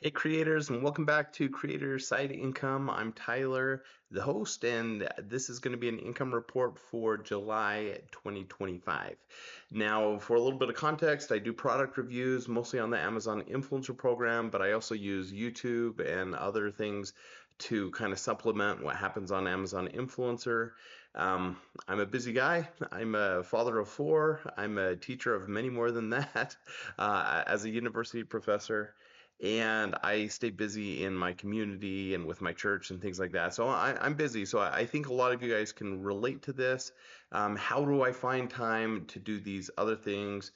Hey creators, and welcome back to Creator Side Income. I'm Tyler, the host, and this is going to be an income report for July 2025. Now, for a little bit of context, I do product reviews mostly on the Amazon Influencer Program, but I also use YouTube and other things to kind of supplement what happens on Amazon Influencer. I'm a busy guy. I'm a father of four. I'm a teacher of many more than that as a university professor, and I stay busy in my community and with my church and things like that. So I'm busy. So I think a lot of you guys can relate to this. How do I find time to do these other things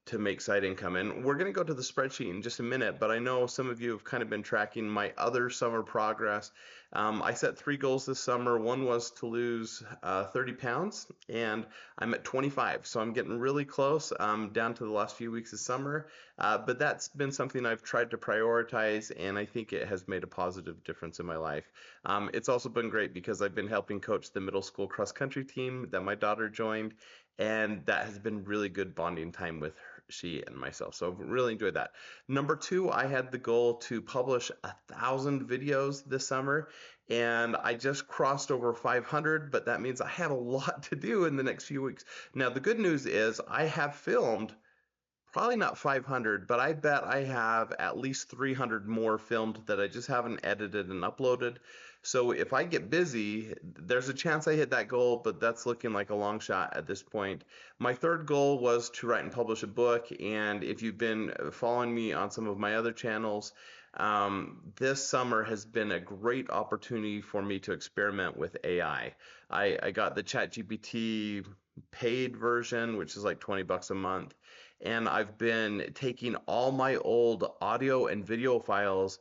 to make side income? And we're going to go to the spreadsheet in just a minute, but I know some of you have kind of been tracking my other summer progress. I set 3 goals this summer. One was to lose 30 pounds, and I'm at 25, so I'm getting really close, down to the last few weeks of summer. But that's been something I've tried to prioritize, and I think it has made a positive difference in my life. It's also been great because I've been helping coach the middle school cross country team that my daughter joined, and that has been really good bonding time with her, she and myself. So I've really enjoyed that. Number two, I had the goal to publish 1,000 videos this summer, and I just crossed over 500, but that means I have a lot to do in the next few weeks. Now, the good news is I have filmed probably not 500, but I bet I have at least 300 more filmed that I just haven't edited and uploaded. So if I get busy, there's a chance I hit that goal, but that's looking like a long shot at this point. My third goal was to write and publish a book, and if you've been following me on some of my other channels, this summer has been a great opportunity for me to experiment with AI. I got the ChatGPT paid version, which is like 20 bucks a month, and I've been taking all my old audio and video files,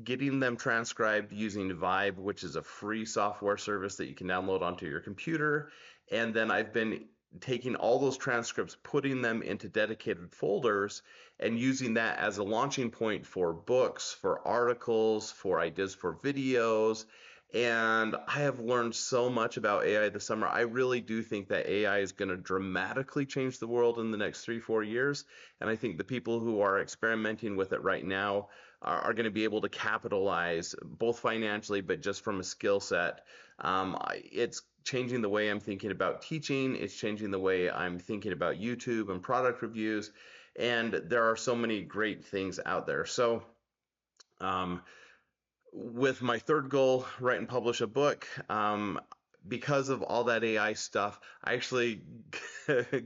getting them transcribed using Vibe, which is a free software service that you can download onto your computer. And then I've been taking all those transcripts, putting them into dedicated folders, and using that as a launching point for books, for articles, for ideas for videos. And I have learned so much about AI this summer. I really do think that AI is going to dramatically change the world in the next 3, 4 years. And I think the people who are experimenting with it right now are going to be able to capitalize both financially, but just from a skill set. It's changing the way I'm thinking about teaching. It's changing the way I'm thinking about YouTube and product reviews. And there are so many great things out there. So, um, with my third goal, write and publish a book. Because of all that AI stuff, I actually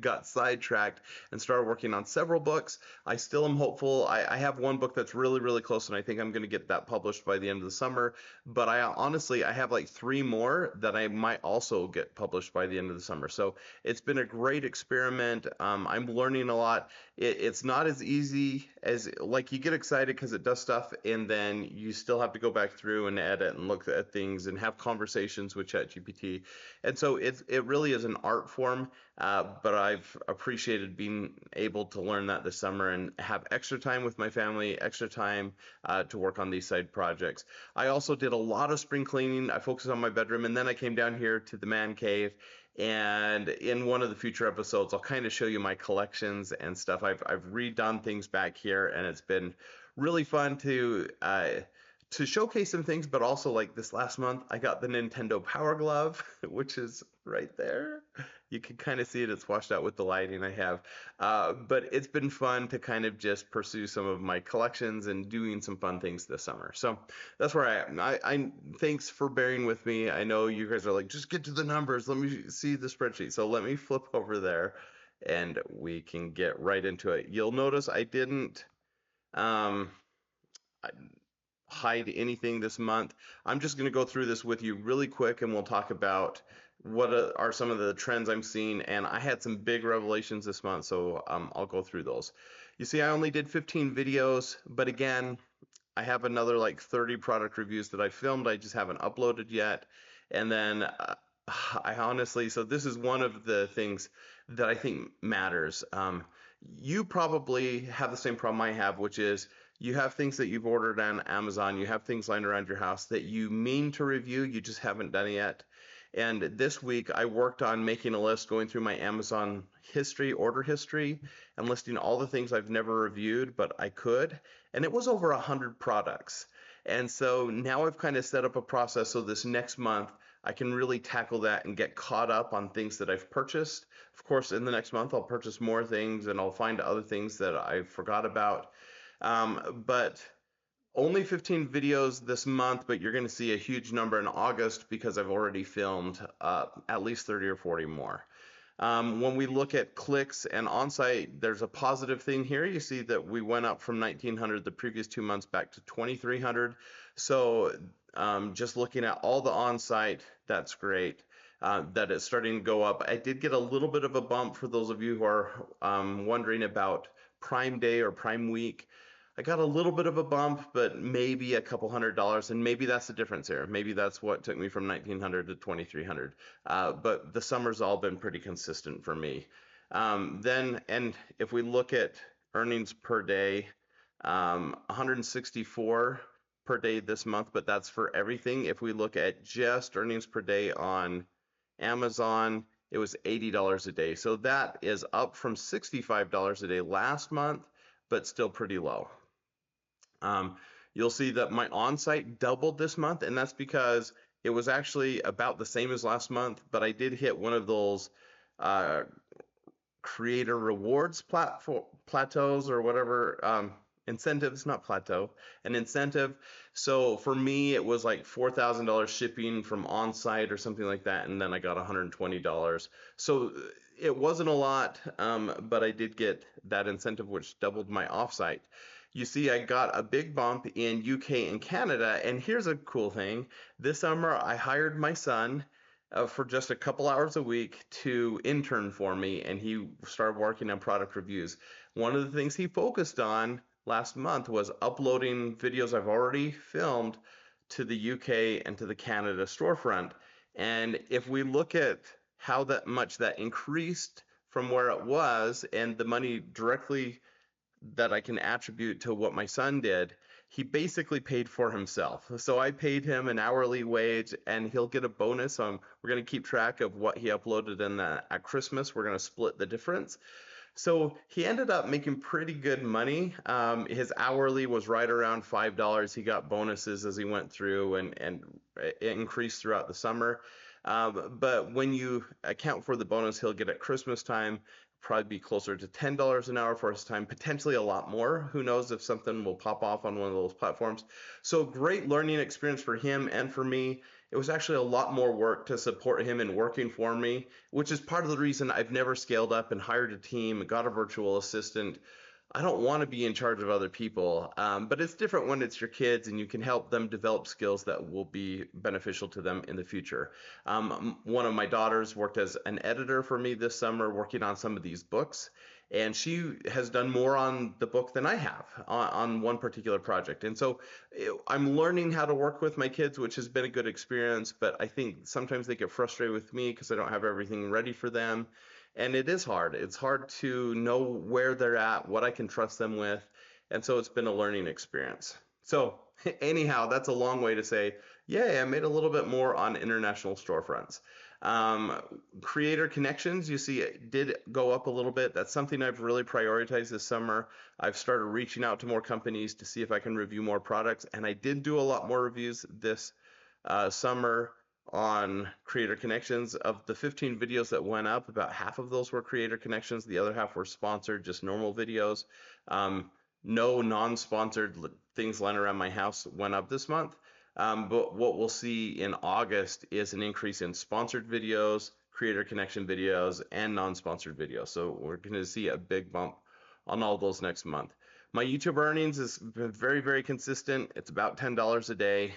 got sidetracked and started working on several books. I still am hopeful. I have one book that's really, really close, and I think I'm going to get that published by the end of the summer. But I honestly, I have like 3 more that I might also get published by the end of the summer. So it's been a great experiment. I'm learning a lot. It's not as easy as, like, you get excited because it does stuff, and then you still have to go back through and edit and look at things and have conversations with ChatGPT. And so it really is an art form, but I've appreciated being able to learn that this summer and have extra time with my family, extra time to work on these side projects. I also did a lot of spring cleaning. I focused on my bedroom, and then I came down here to the man cave. And in one of the future episodes, I'll kind of show you my collections and stuff. I've redone things back here, and it's been really fun to showcase some things. But also, like this last month, I got the Nintendo Power Glove, which is right there. You can kind of see it. It's washed out with the lighting I have. But it's been fun to kind of just pursue some of my collections and doing some fun things this summer. So that's where I am. Thanks for bearing with me. I know you guys are like, just get to the numbers. Let me see the spreadsheet. So let me flip over there, and we can get right into it. You'll notice I didn't um, hide anything this month. I'm just going to go through this with you really quick, and we'll talk about what are some of the trends I'm seeing. And I had some big revelations this month, so I'll go through those. You see, I only did 15 videos, but again, I have another like 30 product reviews that I filmed. I just haven't uploaded yet. And then I honestly, so this is one of the things that I think matters. You probably have the same problem I have, which is you have things that you've ordered on Amazon, you have things lying around your house that you mean to review, you just haven't done it yet. And this week I worked on making a list, going through my Amazon order history, and listing all the things I've never reviewed, but I could. And it was over 100 products. And so now I've kind of set up a process so this next month I can really tackle that and get caught up on things that I've purchased. Of course, in the next month, I'll purchase more things and I'll find other things that I forgot about. But only 15 videos this month, but you're going to see a huge number in August because I've already filmed at least 30 or 40 more. When we look at clicks and on-site, there's a positive thing here. You see that we went up from 1,900 the previous 2 months back to 2,300. So just looking at all the on-site, that's great. That it's starting to go up. I did get a little bit of a bump for those of you who are wondering about Prime Day or Prime Week. I got a little bit of a bump, but maybe a couple $100, and maybe that's the difference here. Maybe that's what took me from 1,900 to 2,300. But the summer's all been pretty consistent for me. And if we look at earnings per day, 164 per day this month, but that's for everything. If we look at just earnings per day on Amazon, it was $80 a day. So that is up from $65 a day last month, but still pretty low. You'll see that my on-site doubled this month, and that's because it was actually about the same as last month, but I did hit one of those creator rewards plateaus or whatever, incentives, not plateau, an incentive. So for me, it was like $4,000 shipping from on-site or something like that, and then I got $120. So it wasn't a lot, but I did get that incentive, which doubled my off-site. You see, I got a big bump in UK and Canada, and here's a cool thing. This summer, I hired my son for just a couple hours a week to intern for me, and he started working on product reviews. One of the things he focused on last month was uploading videos I've already filmed to the UK and to the Canada storefront. And if we look at how that much that increased from where it was and the money directly that I can attribute to what my son did, he basically paid for himself. So I paid him an hourly wage and he'll get a bonus. We're going to keep track of what he uploaded at Christmas. We're going to split the difference. So he ended up making pretty good money. His hourly was right around $5. He got bonuses as he went through and it increased throughout the summer. But when you account for the bonus he'll get at Christmas time, probably be closer to $10 an hour for his time, potentially a lot more. Who knows if something will pop off on one of those platforms. So great learning experience for him and for me. It was actually a lot more work to support him in working for me, which is part of the reason I've never scaled up and hired a team, got a virtual assistant. I don't want to be in charge of other people, but it's different when it's your kids and you can help them develop skills that will be beneficial to them in the future. One of my daughters worked as an editor for me this summer, working on some of these books, and she has done more on the book than I have on one particular project. And so I'm learning how to work with my kids, which has been a good experience, but I think sometimes they get frustrated with me because I don't have everything ready for them. And it is hard. It's hard to know where they're at, what I can trust them with. And so it's been a learning experience. So anyhow, that's a long way to say, yay, I made a little bit more on international storefronts. Creator connections, you see, it did go up a little bit. That's something I've really prioritized this summer. I've started reaching out to more companies to see if I can review more products. And I did do a lot more reviews this summer on creator connections. Of the 15 videos that went up, about half of those were creator connections. The other half were sponsored, just normal videos. No non-sponsored things lying around my house went up this month. But what we'll see in August is an increase in sponsored videos, creator connection videos, and non-sponsored videos. So we're going to see a big bump on all those next month. My YouTube earnings is very, very consistent. It's about $10 a day.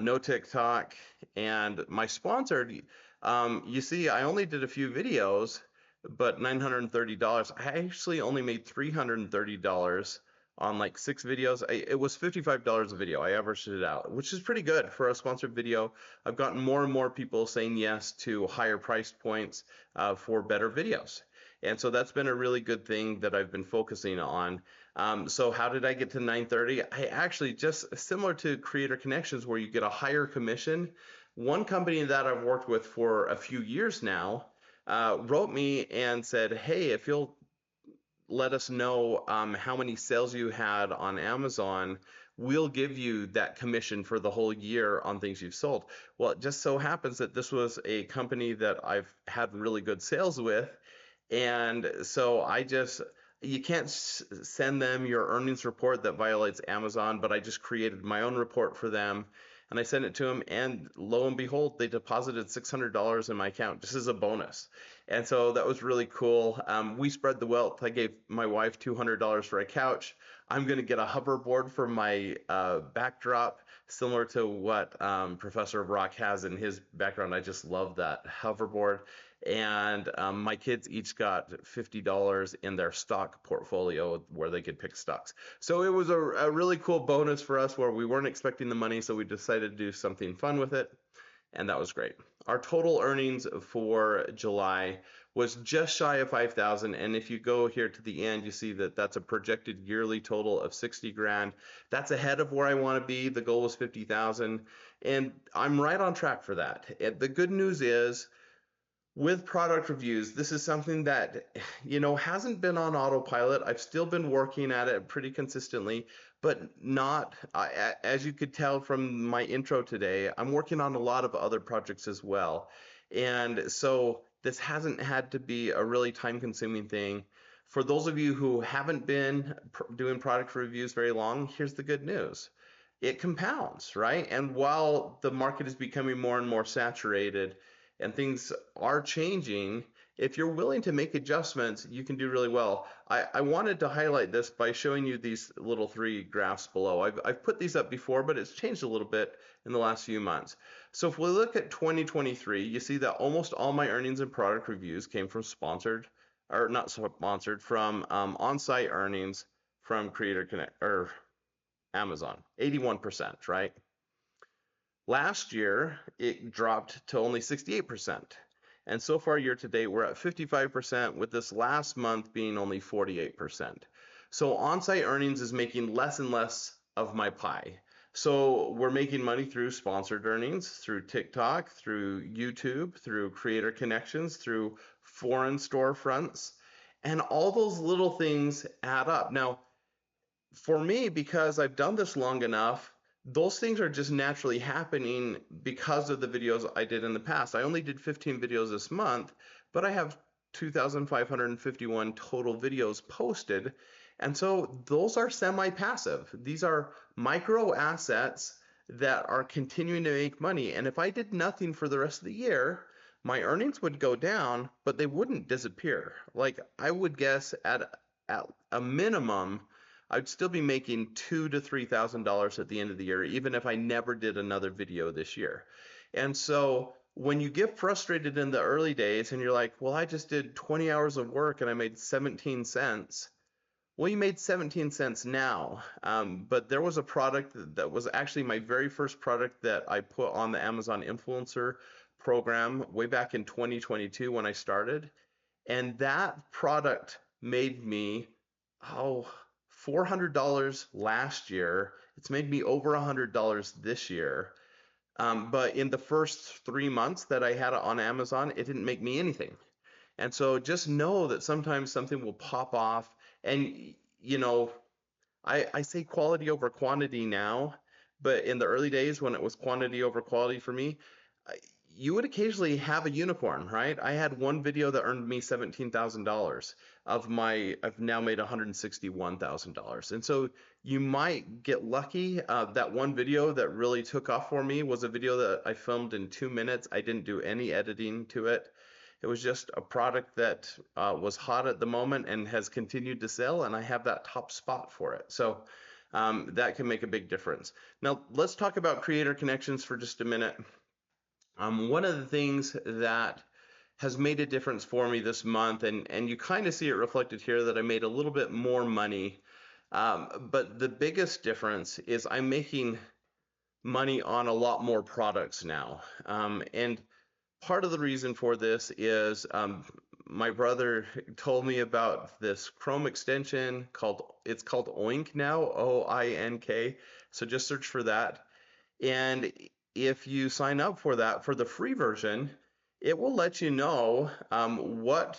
No TikTok, and my sponsored, you see, I only did a few videos, but $930. I actually only made $330 on like 6 videos. It was $55 a video. I averaged it out, which is pretty good for a sponsored video. I've gotten more and more people saying yes to higher price points for better videos. And so that's been a really good thing that I've been focusing on. So how did I get to 930? I actually, just similar to Creator Connections where you get a higher commission, One company that I've worked with for a few years now wrote me and said, "Hey, if you'll let us know how many sales you had on Amazon, we'll give you that commission for the whole year on things you've sold." Well, it just so happens that this was a company that I've had really good sales with. And so you can't send them your earnings report that violates Amazon, but I just created my own report for them and I sent it to them. And lo and behold, they deposited $600 in my account just as a bonus. And so that was really cool. We spread the wealth. I gave my wife $200 for a couch. I'm going to get a hoverboard for my backdrop, similar to what Professor Rock has in his background. I just love that hoverboard. And my kids each got $50 in their stock portfolio where they could pick stocks. So it was a really cool bonus for us where we weren't expecting the money, so we decided to do something fun with it, and that was great. Our total earnings for July was just shy of 5,000, and if you go here to the end, you see that that's a projected yearly total of 60 grand. That's ahead of where I want to be. The goal was 50,000, and I'm right on track for that. And the good news is, with product reviews, this is something that, hasn't been on autopilot. I've still been working at it pretty consistently, but not, as you could tell from my intro today, I'm working on a lot of other projects as well. And so this hasn't had to be a really time consuming thing. For those of you who haven't been doing product reviews very long, here's the good news. It compounds, right? And while the market is becoming more and more saturated, and things are changing, if you're willing to make adjustments, you can do really well. I wanted to highlight this by showing you these little three graphs below. I've put these up before, but it's changed a little bit in the last few months. So if we look at 2023, you see that almost all my earnings and product reviews came from sponsored, or not sponsored, from on-site earnings from Creator Connect or Amazon, 81%, right? Last year, it dropped to only 68%. And so far, year to date, we're at 55%, with this last month being only 48%. So on-site earnings is making less and less of my pie. So we're making money through sponsored earnings, through TikTok, through YouTube, through creator connections, through foreign storefronts, and all those little things add up. Now, for me, because I've done this long enough, those things are just naturally happening because of the videos I did in the past. I only did 15 videos this month, but I have 2,551 total videos posted. And so those are semi-passive. These are micro assets that are continuing to make money. And if I did nothing for the rest of the year, my earnings would go down, but they wouldn't disappear. Like, I would guess at a minimum, I'd still be making $2,000 to $3,000 at the end of the year, even if I never did another video this year. And so when you get frustrated in the early days and you're like, well, I just did 20 hours of work and I made 17 cents. Well, you made 17 cents now. But there was a product that was actually my very first product that I put on the Amazon influencer program way back in 2022 when I started. And that product made me, $400 last year. It's made me over $100 this year. But in the first 3 months that I had it on Amazon, it didn't make me anything. And so just know that sometimes something will pop off. And, I say quality over quantity now, but in the early days when it was quantity over quality for me, you would occasionally have a unicorn, right? I had one video that earned me $17,000 I've now made $161,000. And so you might get lucky. That one video that really took off for me was a video that I filmed in 2 minutes. I didn't do any editing to it. It was just a product that was hot at the moment and has continued to sell, and I have that top spot for it. So that can make a big difference. Now, let's talk about creator connections for just a minute. One of the things that has made a difference for me this month, and you kind of see it reflected here, that I made a little bit more money. But the biggest difference is I'm making money on a lot more products now. And part of the reason for this is my brother told me about this Chrome extension it's called Oink now, OINK. So just search for that. And if you sign up for that, for the free version, it will let you know what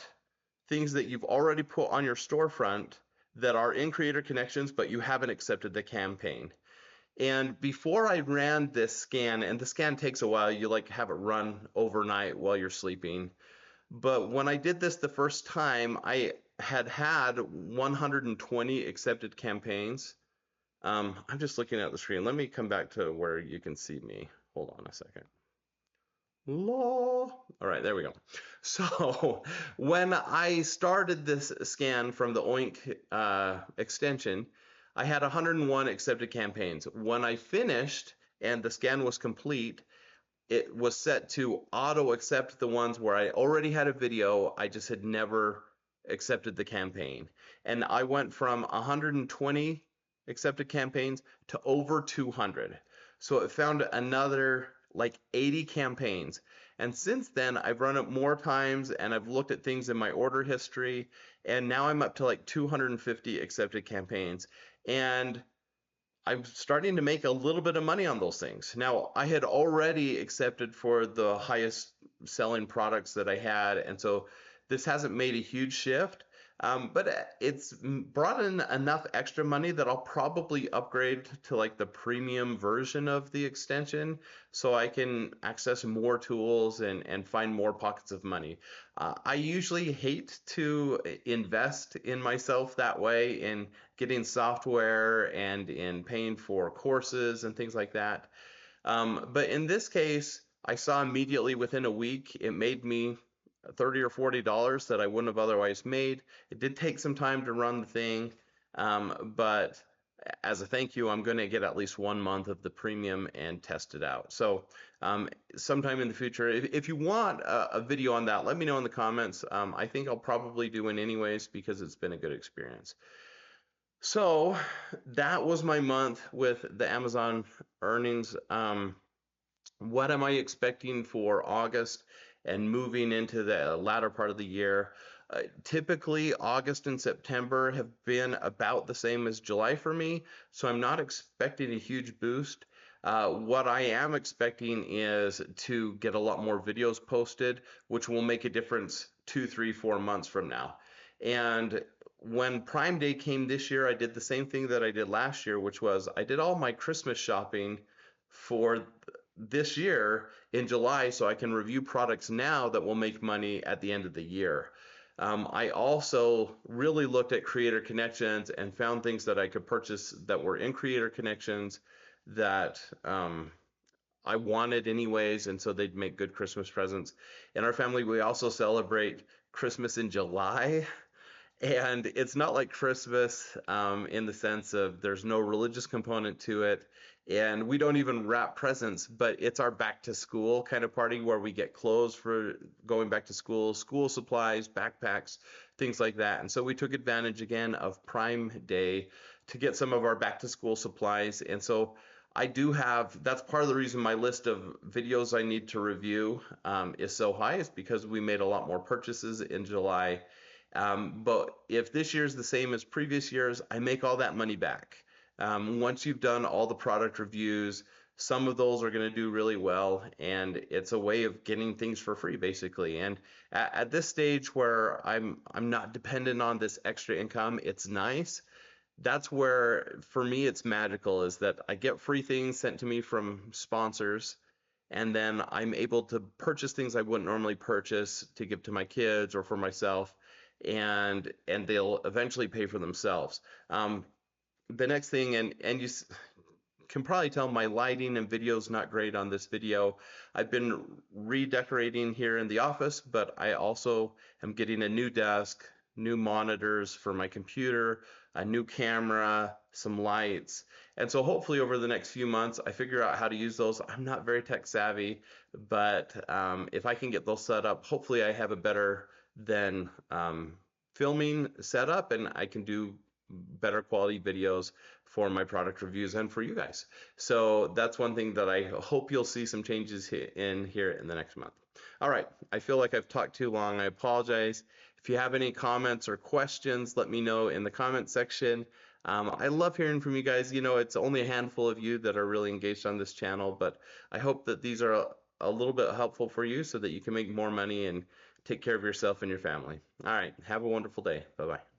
things that you've already put on your storefront that are in Creator Connections, but you haven't accepted the campaign. And before I ran this scan, and the scan takes a while, you like have it run overnight while you're sleeping. But when I did this the first time, I had 120 accepted campaigns. I'm just looking at the screen. Let me come back to where you can see me. Hold on a second. Law. All right, there we go. So when I started this scan from the OINK extension, I had 101 accepted campaigns. When I finished and the scan was complete, it was set to auto accept the ones where I already had a video, I just had never accepted the campaign. And I went from 120 accepted campaigns to over 200. So it found another like 80 campaigns. And since then, I've run it more times and I've looked at things in my order history. And now I'm up to like 250 accepted campaigns. And I'm starting to make a little bit of money on those things. Now, I had already accepted for the highest selling products that I had, and so this hasn't made a huge shift, but it's brought in enough extra money that I'll probably upgrade to like the premium version of the extension so I can access more tools and find more pockets of money. I usually hate to invest in myself that way in getting software and in paying for courses and things like that. But in this case, I saw immediately within a week it made me $30 or $40 that I wouldn't have otherwise made. It did take some time to run the thing, but as a thank you, I'm going to get at least 1 month of the premium and test it out. So sometime in the future, if you want a video on that, let me know in the comments. I think I'll probably do it anyways because it's been a good experience. So that was my month with the Amazon earnings. What am I expecting for August and moving into the latter part of the year? Typically, August and September have been about the same as July for me, so I'm not expecting a huge boost. What I am expecting is to get a lot more videos posted, which will make a difference 2, 3, 4 months from now. And when Prime Day came this year, I did the same thing that I did last year, which was I did all my Christmas shopping for this year in July so I can review products now that will make money at the end of the year. I also really looked at Creator Connections and found things that I could purchase that were in Creator Connections that I wanted anyways, and so they'd make good Christmas presents. In our family, we also celebrate Christmas in July. And it's not like Christmas in the sense of there's no religious component to it. And we don't even wrap presents, but it's our back to school kind of party where we get clothes for going back to school, school supplies, backpacks, things like that. And so we took advantage again of Prime Day to get some of our back to school supplies. And so I do have, that's part of the reason my list of videos I need to review is so high, is because we made a lot more purchases in July. But if this year's the same as previous years, I make all that money back. Once you've done all the product reviews, some of those are going to do really well, and it's a way of getting things for free, basically. And at this stage where I'm not dependent on this extra income, it's nice. That's where, for me, it's magical, is that I get free things sent to me from sponsors, and then I'm able to purchase things I wouldn't normally purchase to give to my kids or for myself, and they'll eventually pay for themselves. The next thing, and you can probably tell my lighting and video is not great on this video. I've been redecorating here in the office, but I also am getting a new desk, new monitors for my computer, a new camera, some lights. And so hopefully over the next few months, I figure out how to use those. I'm not very tech savvy, but if I can get those set up, hopefully I have a better than filming setup, and I can do better quality videos for my product reviews and for you guys. So that's one thing that I hope you'll see some changes in here in the next month. All right, I feel like I've talked too long. I apologize. If you have any comments or questions, let me know in the comment section. I love hearing from you guys. You know, it's only a handful of you that are really engaged on this channel, but I hope that these are a little bit helpful for you so that you can make more money and take care of yourself and your family. All right, have a wonderful day. Bye bye.